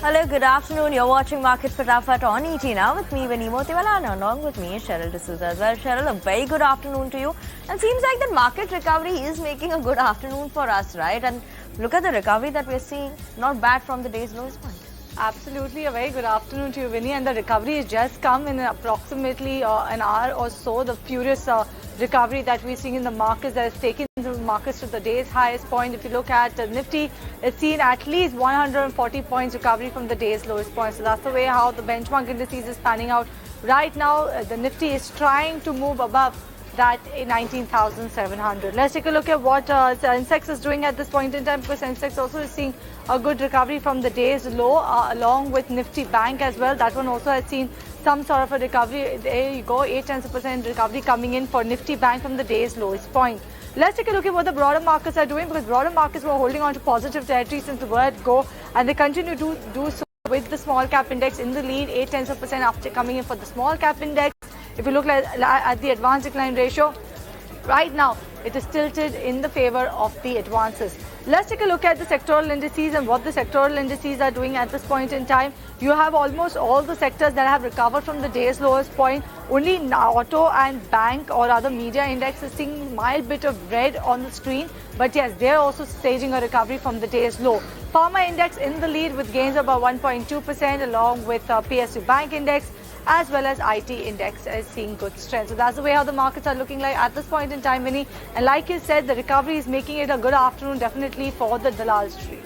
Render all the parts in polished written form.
Hello, good afternoon. You're watching Market Fatafat on ET now with me, Vinny Motiwala, and along with me, Cheryl D'Souza as well. Cheryl, a very good afternoon to you. And seems like the market recovery is making a good afternoon for us, right? And look at the recovery that we're seeing. Not bad from the day's lowest point. Absolutely, a very good afternoon to you, Vinny. And the recovery has just come in approximately an hour or so. The furious recovery that we're seeing in the markets that has taken the markets to the day's highest point. If you look at Nifty, it's seen at least 140 points recovery from the day's lowest point. So that's the way how the benchmark indices is panning out. Right now, the Nifty is trying to move above that 19,700. Let's take a look at what Sensex is doing at this point in time, because Sensex also is seeing a good recovery from the day's low, along with Nifty Bank as well. That one also has seen some sort of a recovery. There you go, 0.8% recovery coming in for Nifty Bank from the day's lowest point. Let's take a look at what the broader markets are doing, because broader markets were holding on to positive territory since the word go, and they continue to do so with the small cap index in the lead, 0.8% after coming in for the small cap index. If you look at the advance decline ratio, right now it is tilted in the favor of the advances. Let's take a look at the sectoral indices and what the sectoral indices are doing at this point in time. You have almost all the sectors that have recovered from the day's lowest point. Only auto and bank or other media index is seeing mild bit of red on the screen. But yes, they're also staging a recovery from the day's low. Pharma index in the lead with gains of about 1.2% along with PSU bank index, as well as IT index is seeing good strength. So that's the way how the markets are looking like at this point in time, Vinny. And like you said, the recovery is making it a good afternoon definitely for the Dalal Street.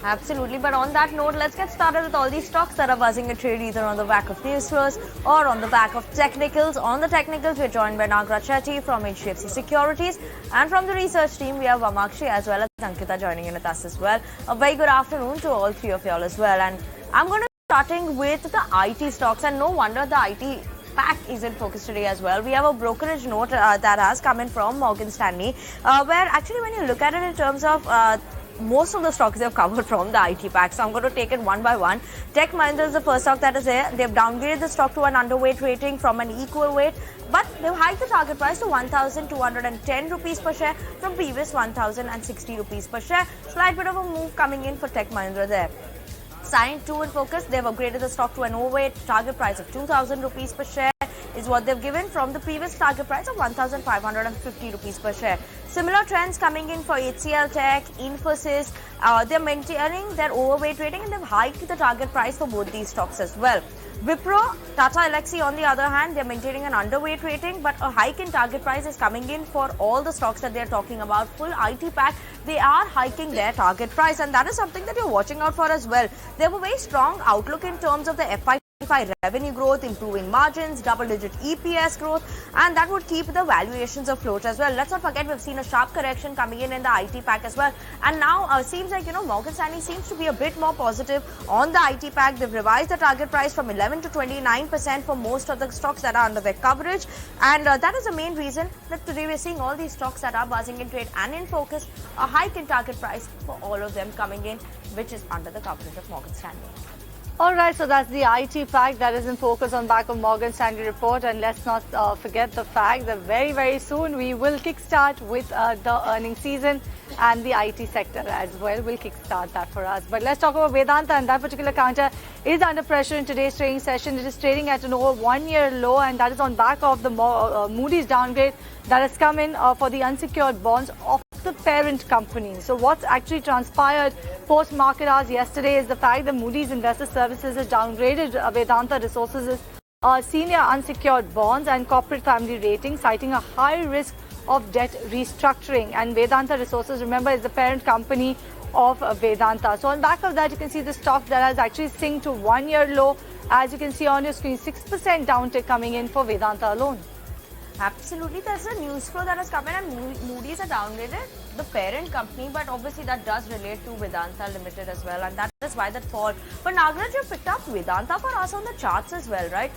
Absolutely, but on that note, let's get started with all these stocks that are buzzing a trade either on the back of news flows or on the back of technicals. On the technicals, we're joined by Nagaraj Shetti from HDFC Securities, and from the research team, we have Vamakshi as well as Ankita joining in with us as well. A very good afternoon to all three of y'all as well. And I'm going to starting with the IT stocks, and no wonder the IT pack is in focus today as well. We have a brokerage note that has come in from Morgan Stanley, where actually when you look at it in terms of most of the stocks they've covered from the IT pack. So I'm going to take it one by one. Tech Mahindra is the first stock that is there. They've downgraded the stock to an underweight rating from an equal weight, but they've hiked the target price to 1,210 rupees per share from previous 1,060 rupees per share. Slight bit of a move coming in for Tech Mahindra there. SIAM 2 in focus, they've upgraded the stock to an overweight. Target price of 2,000 rupees per share is what they've given from the previous target price of 1,550 rupees per share. Similar trends coming in for HCL Tech, Infosys. They're maintaining their overweight rating and they've hiked the target price for both these stocks as well. Wipro, Tata Elxsi on the other hand, they're maintaining an underweight rating, but a hike in target price is coming in for all the stocks that they're talking about. Full IT pack, they are hiking their target price, and that is something that you're watching out for as well. They have a very strong outlook in terms of the FY revenue growth, improving margins, double-digit EPS growth, and that would keep the valuations afloat as well. Let's not forget, we've seen a sharp correction coming in the IT pack as well, and now seems like, Morgan Stanley seems to be a bit more positive on the IT pack. They've revised the target price from 11 to 29% for most of the stocks that are under their coverage, and that is the main reason that today we're seeing all these stocks that are buzzing in trade and in focus, a hike in target price for all of them coming in, which is under the coverage of Morgan Stanley. Alright, so that's the IT pack that is in focus on back of Morgan Stanley report, and let's not forget the fact that very, very soon we will kickstart with the earnings season, and the IT sector as well will kickstart that for us. But let's talk about Vedanta, and that particular counter is under pressure in today's trading session. It is trading at an over 1-year low, and that is on back of the Moody's downgrade that has come in for the unsecured bonds of the parent company. So what's actually transpired post market hours yesterday is the fact that Moody's Investor Services has downgraded Vedanta Resources' senior unsecured bonds and corporate family rating, citing a high risk of debt restructuring. And Vedanta Resources, remember, is the parent company of Vedanta. So on back of that, you can see the stock that has actually synced to 1-year low. As you can see on your screen, 6% downtick coming in for Vedanta alone. Absolutely, there's a news flow that has come in, and Moody's are downgraded the parent company, but obviously that does relate to Vedanta Limited as well, and that is why that fall. But Nagaraj, you picked up Vedanta for us on the charts as well, right?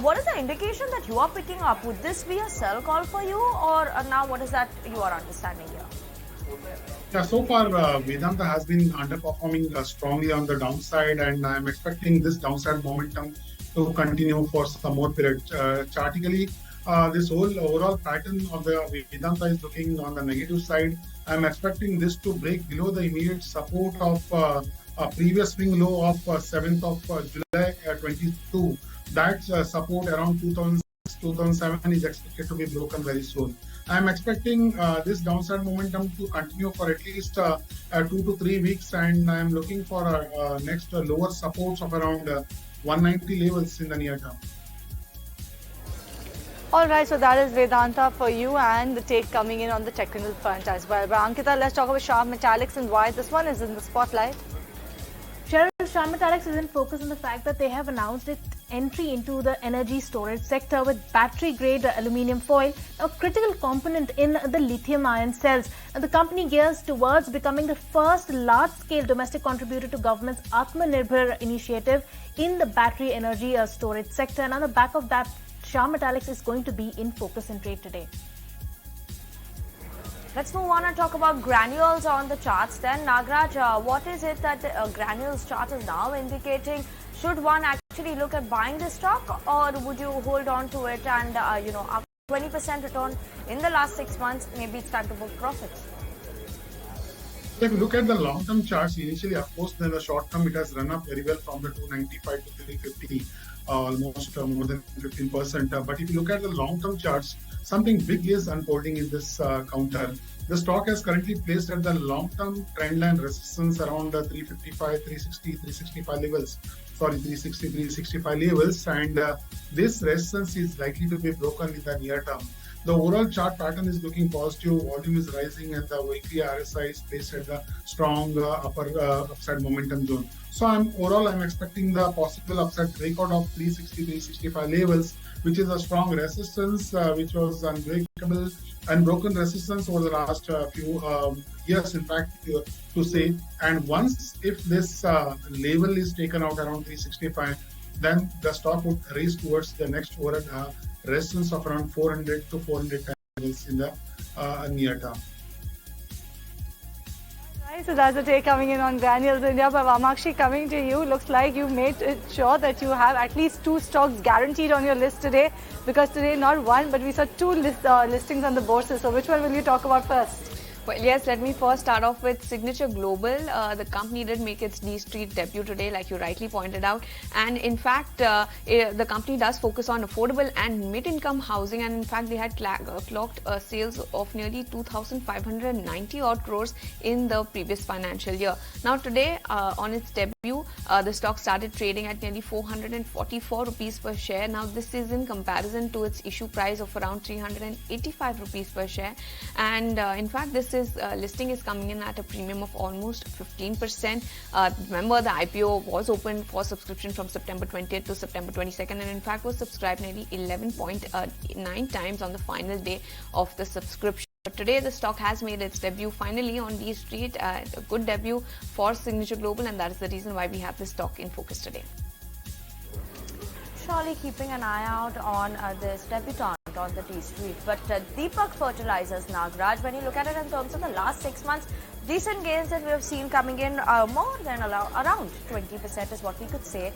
What is the indication that you are picking up? Would this be a sell call for you, or now what is that you are understanding here? Yeah, so far Vedanta has been underperforming strongly on the downside, and I'm expecting this downside momentum to continue for some more period. Chartically, this whole overall pattern of the Vedanta is looking on the negative side. I'm expecting this to break below the immediate support of previous swing low of 7th of July 22. That support around 2007 is expected to be broken very soon. I am expecting this downside momentum to continue for at least 2 to 3 weeks, and I am looking for next lower supports of around 190 levels in the near term. All right, so that is Vedanta for you, and the take coming in on the technical front as well. But Ankita, let's talk about Sharp Metallics and why this one is in the spotlight. Cheryl, Sharp Metallics is in focus on the fact that they have announced its entry into the energy storage sector with battery-grade aluminium foil, a critical component in the lithium-ion cells. Now, the company gears towards becoming the first large-scale domestic contributor to government's Atmanirbhar initiative in the battery energy storage sector. And on the back of that, Sharp Metallics is going to be in focus and trade today. Let's move on and talk about Granules on the charts then. Nagaraj, what is it that the Granules chart is now indicating? Should one actually look at buying this stock, or would you hold on to it and, after 20% return in the last 6 months, maybe it's time to book profits? If you look at the long-term charts, initially, of course, in the short term, it has run up very well from the 295 to 350, almost more than 15%. But if you look at the long-term charts, something big is unfolding in this counter. The stock has currently placed at the long-term trendline resistance around 355, 360, 365 levels. 360, 365 levels, and this resistance is likely to be broken in the near term. The overall chart pattern is looking positive, volume is rising, and the weekly RSI is placed at the strong upside momentum zone. So I'm expecting the possible upside breakout of 360, 365 levels, which is a strong resistance, which was unbreakable and broken resistance over the last few years, in fact, to say. And once if this level is taken out around 365, then the stock would raise towards the next overhead resistance of around 400 to 410 levels in the near term. Right, so that's the take coming in on Granules India. But Vamakshi, coming to you, looks like you made it sure that you have at least 2 stocks guaranteed on your list today, because today not one, but we saw 2 listings on the bourses. So which one will you talk about first? Well, yes, let me first start off with Signature Global. The company did make its D Street debut today, like you rightly pointed out. And in fact, the company does focus on affordable and mid-income housing. And in fact, they had clocked sales of nearly 2,590 odd crores in the previous financial year. Now, today, on its debut, the stock started trading at nearly 444 rupees per share. Now, this is in comparison to its issue price of around 385 rupees per share. And in fact, this listing is coming in at a premium of almost 15%. Remember, the IPO was open for subscription from September 20th to September 22nd, and in fact was subscribed nearly 11.9 times on the final day of the subscription. But today, the stock has made its debut finally on D Street, a good debut for Signature Global, and that is the reason why we have this stock in focus today. Surely keeping an eye out on this debutant on the D Street. But Deepak Fertilizers, Nagaraj, when you look at it in terms of the last 6 months, decent gains that we have seen coming in, more than around 20% is what we could say.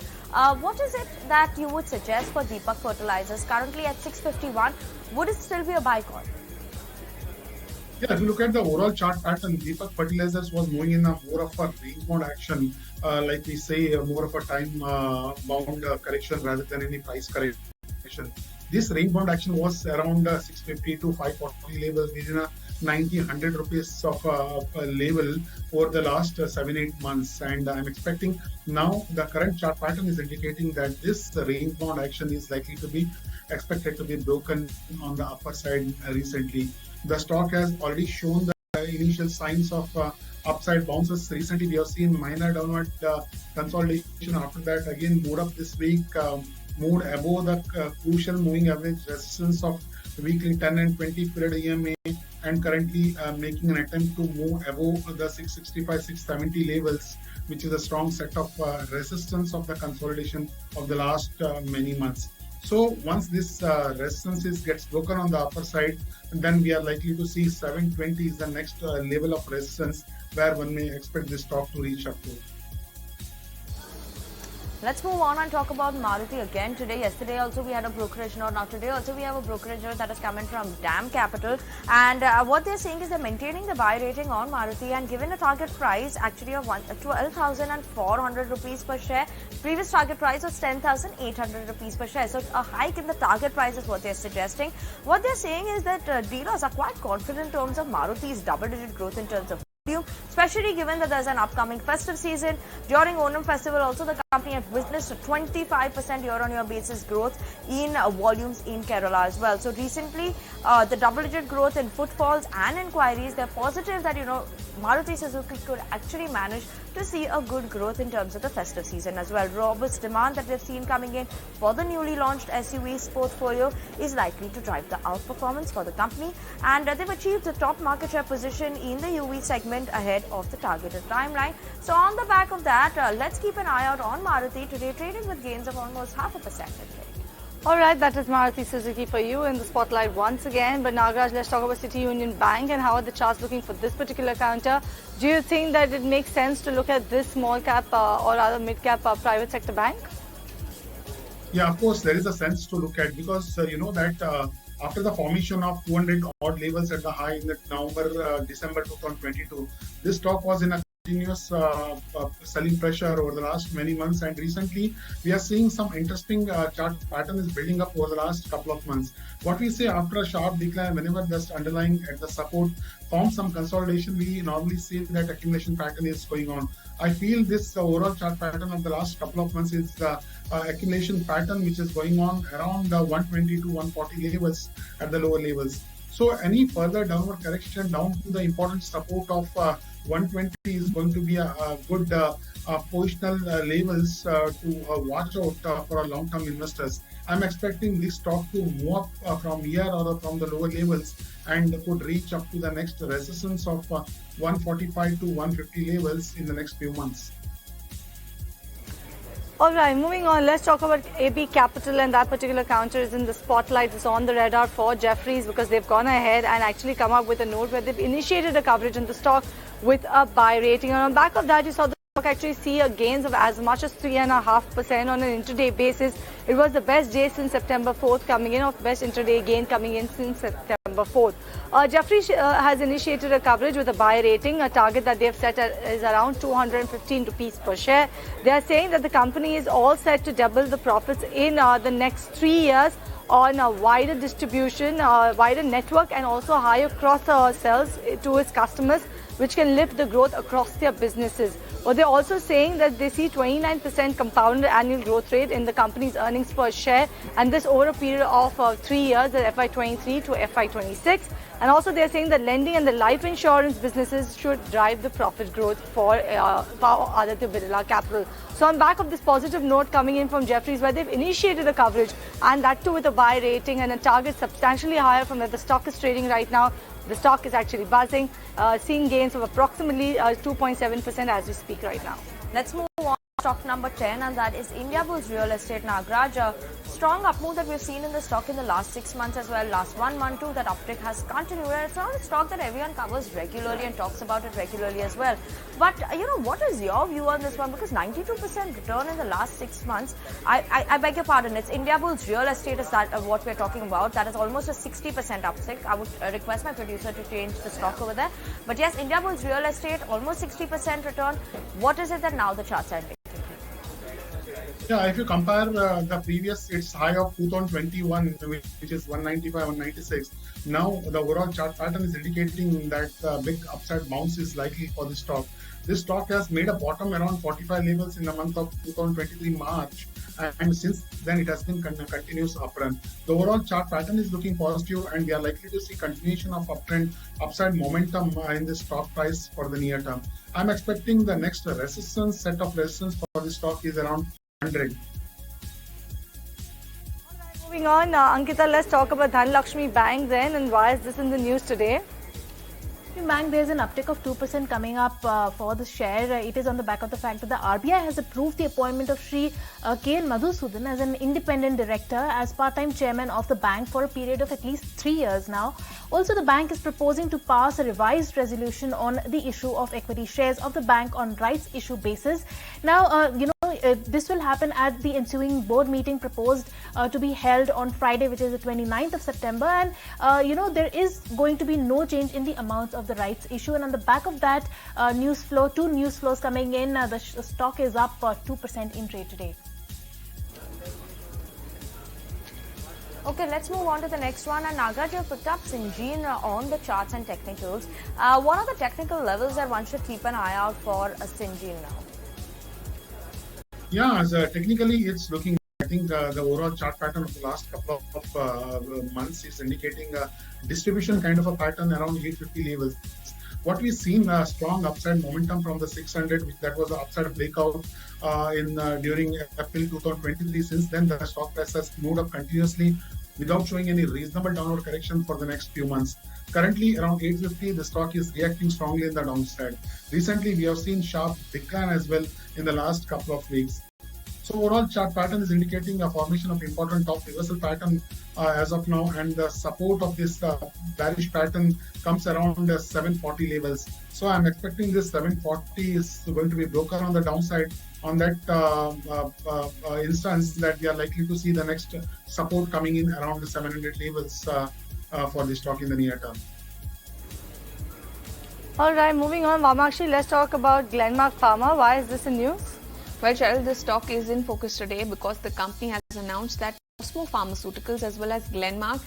What is it that you would suggest for Deepak Fertilizers currently at 651? Would it still be a buy call? Yeah, if you look at the overall chart pattern, Deepak Fertilizers was moving in more of a range-bound action, like we say, more of a time-bound correction rather than any price correction. This range-bound action was around 650 to 540 levels within a 90-100 rupees of level over the last 7-8 months. And I'm expecting now the current chart pattern is indicating that this range-bound action is likely to be expected to be broken on the upper side recently. The stock has already shown the initial signs of upside bounces. Recently, we have seen minor downward consolidation. After that, again, moved up this week, moved above the crucial moving average resistance of weekly 10 and 20 period EMA, and currently making an attempt to move above the 665, 670 levels, which is a strong set of resistance of the consolidation of the last many months. So once this resistance gets broken on the upper side, then we are likely to see 720 is the next level of resistance where one may expect this stock to reach up to. Let's move on and talk about Maruti again today. Yesterday also we had a brokerage note. Now today also we have a brokerage note that is coming from Dena Capital. And what they're saying is they're maintaining the buy rating on Maruti and given a target price actually of 12,400 rupees per share. Previous target price was 10,800 rupees per share. So a hike in the target price is what they're suggesting. What they're saying is that dealers are quite confident in terms of Maruti's double-digit growth in terms of especially given that there's an upcoming festive season. During Onam festival also the company had witnessed a 25% year-on-year basis growth in volumes in Kerala as well. So recently the double-digit growth in footfalls and inquiries, they're positive that Maruti Suzuki could actually manage to see a good growth in terms of the festive season as well. Robust demand that we've seen coming in for the newly launched SUVs portfolio is likely to drive the outperformance for the company, and they've achieved the top market share position in the UV segment ahead of the targeted timeline. So on the back of that, let's keep an eye out on Maruti today, trading with gains of almost 0.5%. Alright, that is Maruti Suzuki for you in the spotlight once again. But Nagaraj, let's talk about City Union Bank and how are the charts looking for this particular counter. Do you think that it makes sense to look at this small cap or rather mid cap private sector bank? Yeah, of course, there is a sense to look at because you know that after the formation of 200 odd levels at the high in the December 2022, this stock was in a continuous selling pressure over the last many months, and recently we are seeing some interesting chart pattern is building up over the last couple of months. What we say after a sharp decline, whenever this underlying at the support forms some consolidation, we normally see that accumulation pattern is going on. I feel this overall chart pattern of the last couple of months is the accumulation pattern which is going on around 120 to 140 levels at the lower levels. So any further downward correction down to the important support of 120 is going to be a good positional levels to watch out for our long-term investors. I'm expecting this stock to move up from here or from the lower levels and could reach up to the next resistance of 145 to 150 levels in the next few months. Alright, moving on, let's talk about AB Capital, and that particular counter is in the spotlight. It's on the radar for Jefferies because they've gone ahead and actually come up with a note where they've initiated a coverage on the stock with a buy rating. And on the back of that, you saw the stock actually see a gains of as much as 3.5% on an intraday basis. It was the best day since September 4th coming in, of best intraday gain coming in since September 4th. Jefferies has initiated a coverage with a buy rating. A target that they have set is around 215 rupees per share. They are saying that the company is all set to double the profits in the next 3 years on a wider distribution, wider network, and also higher cross sales to its customers, which can lift the growth across their businesses. But they're also saying that they see 29% compounded annual growth rate in the company's earnings per share, and this over a period of 3 years, at FY23 to FY26. And also they're saying that lending and the life insurance businesses should drive the profit growth for Aditya Billa Capital. So on back of this positive note coming in from Jefferies, where they've initiated a coverage, and that too with a buy rating and a target substantially higher from where the stock is trading right now, the stock is actually buzzing, seeing gains of approximately 2.7% as we speak right now. Let's move on to stock number 10, and that is Indiabulls Real Estate. Nagaraj, strong up move that we've seen in the stock in the last 6 months as well. Last 1 month too, that uptick has continued. It's not a stock that everyone covers regularly and talks about it regularly as well. But what is your view on this one? Because 92% return in the last 6 months. I beg your pardon. It's Indiabulls Real Estate is that what we're talking about. That is almost a 60% uptick. I would request my producer to change the stock over there. But yes, Indiabulls Real Estate almost 60% return. What is it that now the charts are indicating? Yeah, if you compare the previous, its high of 2021, which is 195, 196, now the overall chart pattern is indicating that big upside bounce is likely for this stock. This stock has made a bottom around 45 levels in the month of 2023 March, and since then it has been continuous uptrend. The overall chart pattern is looking positive, and we are likely to see continuation of uptrend, upside momentum in the stock price for the near term. I'm expecting the next set of resistance for this stock is around 100. Moving on, Ankita, let's talk about Dhanlakshmi Bank then, and why is this in the news today? Bank, there's an uptick of 2% coming up for the share. It is on the back of the fact that the RBI has approved the appointment of Shri K.N. Madhusudan as an independent director as part-time chairman of the bank for a period of at least 3 years now. Also, the bank is proposing to pass a revised resolution on the issue of equity shares of the bank on rights issue basis. Now, this will happen at the ensuing board meeting proposed to be held on Friday, which is the 29th of September. And there is going to be no change in the amounts of the rights issue. And on the back of that two news flows coming in, the stock is up 2% in trade today. Okay, let's move on to the next one. And Nagaraj, you've picked up Singin on the charts and technicals. What are the technical levels that one should keep an eye out for Singin now? Yeah, technically it's looking, I think the overall chart pattern of the last couple of months is indicating a distribution kind of a pattern around 850 levels. What we've seen strong upside momentum from the 600, that was the upside breakout during April 2023. Since then, the stock price has moved up continuously without showing any reasonable downward correction for the next few months. Currently around 850, the stock is reacting strongly in the downside. Recently, we have seen sharp decline as well in the last couple of weeks. So overall chart pattern is indicating a formation of important top reversal pattern as of now, and the support of this bearish pattern comes around 740 levels. So I'm expecting this 740 is going to be broken on the downside. On that instance, that we are likely to see the next support coming in around the 700 levels for the stock in the near term. All right, moving on, Vamakshi, let's talk about Glenmark Pharma. Why is this in news? Well, Cheryl, this stock is in focus today because the company has announced that Cosmo Pharmaceuticals as well as Glenmark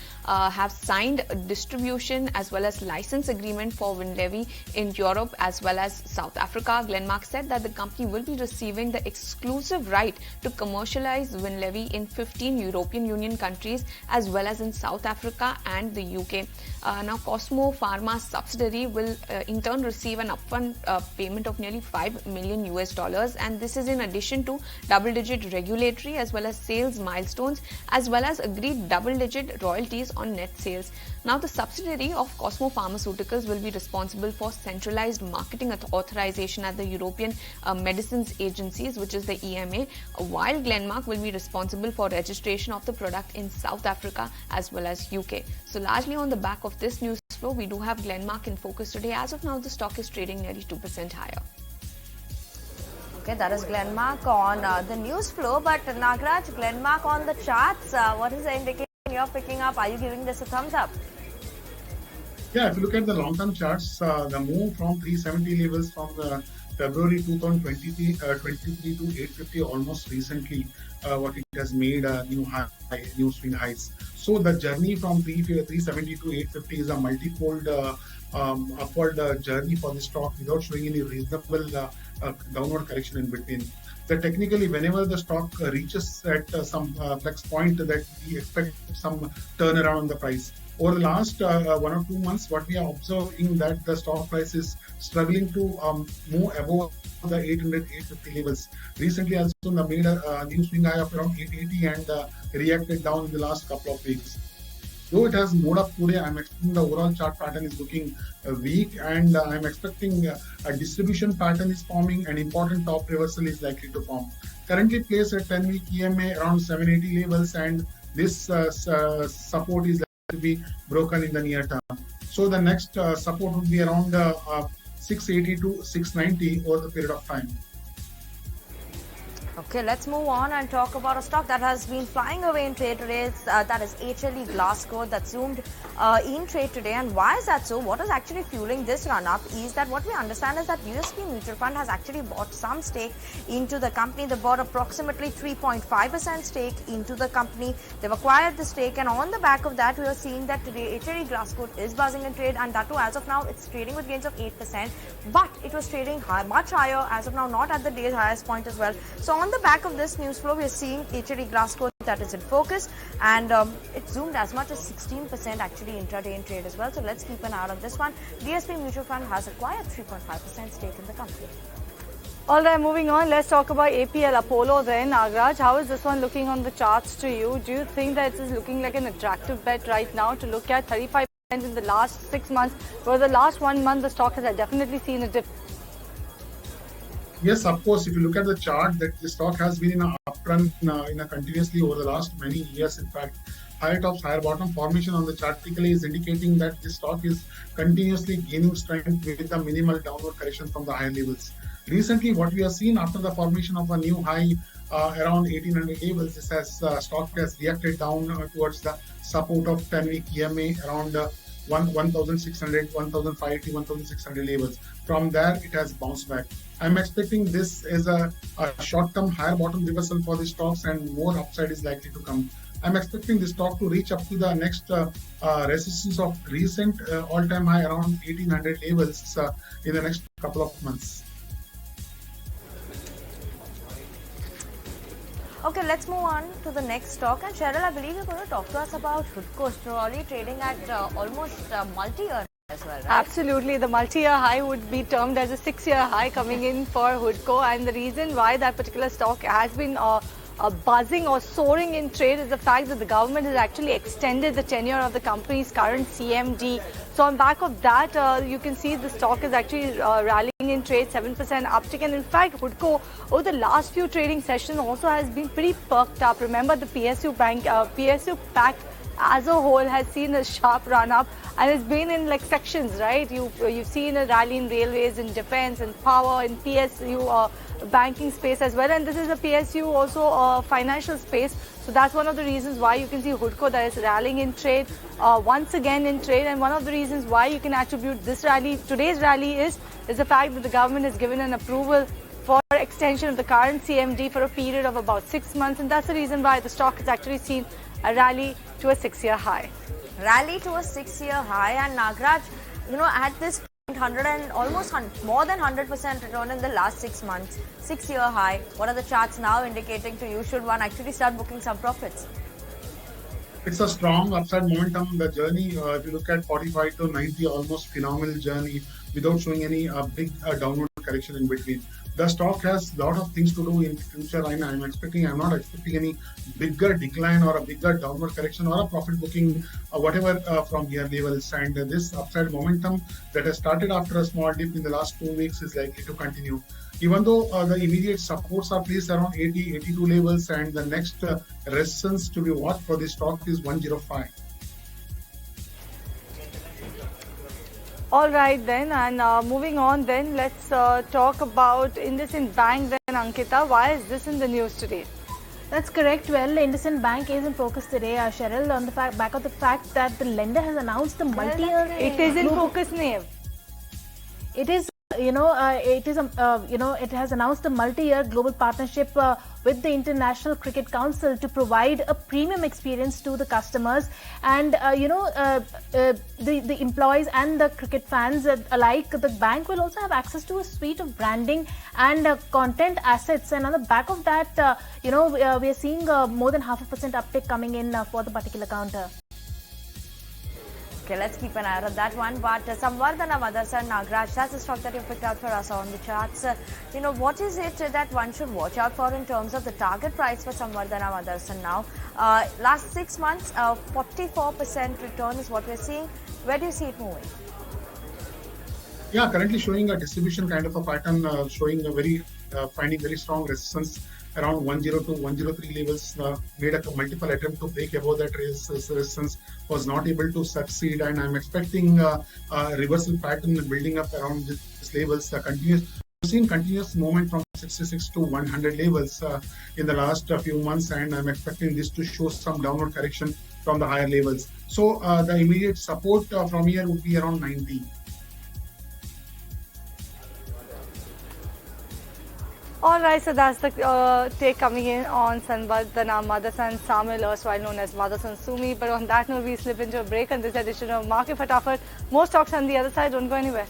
have signed a distribution as well as license agreement for Winlevi in Europe as well as South Africa. Glenmark said that the company will be receiving the exclusive right to commercialize Winlevi in 15 European Union countries as well as in South Africa and the UK. Now, Cosmo Pharma's subsidiary will in turn receive an upfront payment of nearly $5 million US, and this is in addition to double-digit regulatory as well as sales milestones, as well as agreed double-digit royalties on net sales. Now, the subsidiary of Cosmo Pharmaceuticals will be responsible for centralized marketing authorization at the European Medicines Agencies, which is the EMA, while Glenmark will be responsible for registration of the product in South Africa as well as UK. So, largely on the back of this news flow, we do have Glenmark in focus today. As of now, the stock is trading nearly 2% higher. Okay, that is Glenmark on the news flow. But Nagaraj, Glenmark on the charts, what is the indication you're picking up? Are you giving this a thumbs up? Yeah, if you look at the long-term charts, the move from 370 levels from the February 2023 to 850 almost recently, what it has made new swing highs. So the journey from 370 to 850 is a multi-fold upward journey for the stock without showing any reasonable downward correction in between. That technically, whenever the stock reaches at some flex point, that we expect some turnaround on the price. Over the last 1 or 2 months, what we are observing that the stock price is struggling to move above the 800-850 levels. Recently, also made a new swing high of around 880 and reacted down in the last couple of weeks. Though it has moved up today, I'm expecting the overall chart pattern is looking weak, and I'm expecting a distribution pattern is forming. An important top reversal is likely to form. Currently placed at 10-week EMA around 780 levels, and this support is likely to be broken in the near term. So the next support would be around 680 to 690 over the period of time. Okay, let's move on and talk about a stock that has been flying away in trade today. That is HLE Glasgow that zoomed in trade today. And why is that so? What is actually fueling this run-up is that what we understand is that USP Mutual Fund has actually bought some stake into the company. They bought approximately 3.5% stake into the company. They've acquired the stake, and on the back of that, we are seeing that today HLE Glasgow is buzzing in trade, and that too, as of now, it's trading with gains of 8%. But it was trading much higher as of now, not at the day's highest point as well. So on the back of this news flow, we are seeing HLE Glasgow that is in focus, and it zoomed as much as 16% actually intraday in trade as well. So let's keep an eye on this one. DSP Mutual Fund has acquired 3.5% stake in the company. All right, moving on, let's talk about APL Apollo then. Nagaraj, how is this one looking on the charts to you? Do you think that it is looking like an attractive bet right now to look at 35% in the last 6 months, where the last 1 month the stock has definitely seen a dip? Yes, of course. If you look at the chart, that the stock has been in a uptrend continuously over the last many years. In fact, higher tops, higher bottom formation on the chart typically is indicating that this stock is continuously gaining strength with a minimal downward correction from the higher levels. Recently, what we have seen after the formation of a new high around 1800 levels, this has stock has reacted down towards the support of 10-week EMA around 1,600, 1,580, 1,600 levels. From there, it has bounced back. I'm expecting this as a short-term higher bottom reversal for the stocks, and more upside is likely to come. I'm expecting this stock to reach up to the next resistance of recent all-time high around 1800 levels in the next couple of months. Okay, let's move on to the next stock. And Cheryl, I believe you're going to talk to us about Hudco, probably trading at almost multi-year as well, right? Absolutely. The multi-year high would be termed as a 6-year high coming in for Hudco. And the reason why that particular stock has been buzzing or soaring in trade is the fact that the government has actually extended the tenure of the company's current CMD. So on back of that, you can see the stock is actually rallying in trade, 7% uptick. And in fact, Hudco over the last few trading sessions also has been pretty perked up. Remember, the PSU pact as a whole has seen a sharp run up, and it's been in like sections, right? You've seen a rally in railways, in defense, and power, in PSU banking space as well, and this is a PSU also financial space. So that's one of the reasons why you can see Hudco that is rallying in trade once again in trade, and one of the reasons why you can attribute this rally, today's rally, is the fact that the government has given an approval for extension of the current CMD for a period of about 6 months, and that's the reason why the stock has actually seen a rally to a 6-year high. Rally to a 6-year high, and Nagaraj, at this point, almost more than 100% return in the last 6 months, 6-year high. What are the charts now indicating to you? Should one actually start booking some profits? It's a strong upside momentum. The journey, if you look at 45 to 90, almost phenomenal journey without showing any big downward correction in between. The stock has a lot of things to do in the future, and I'm not expecting any bigger decline or a bigger downward correction or a profit booking, whatever from here levels. And this upside momentum that has started after a small dip in the last 2 weeks is likely to continue. Even though the immediate supports are placed around 80, 82 levels, and the next resistance to be watched for this stock is 105. All right then, and moving on then, let's talk about IND Bank then, Ankita. Why is this in the news today? That's correct. Well, IND Bank is in focus today, Cheryl, on the back of the fact that the lender has announced the multi-year... It is in focus, Nev. It is... it has announced a multi-year global partnership with the International Cricket Council to provide a premium experience to the customers, and the employees and the cricket fans alike. The bank will also have access to a suite of branding and content assets, and on the back of that, we are seeing more than 0.5% uptick coming in for the particular counter. Okay, let's keep an eye on that one. But Samvardhana Motherson, Nagaraj, that's the stock that you picked out for us on the charts. What is it that one should watch out for in terms of the target price for Samvardhana Motherson now? Last 6 months, 44% return is what we're seeing. Where do you see it moving? Yeah, currently showing a distribution kind of a pattern, showing a finding very strong resistance around 102, 103 levels. Made a multiple attempt to break above that resistance, was not able to succeed, and I'm expecting a reversal pattern building up around these levels. Seeing continuous movement from 66 to 100 levels in the last few months, and I'm expecting this to show some downward correction from the higher levels. So the immediate support from here would be around 90. All right, so that's the take coming in on Samvardhana Motherson Samil, also known as Motherson Sumi. But on that note, we slip into a break on this edition of Market Fatafat. More stocks on the other side. Don't go anywhere.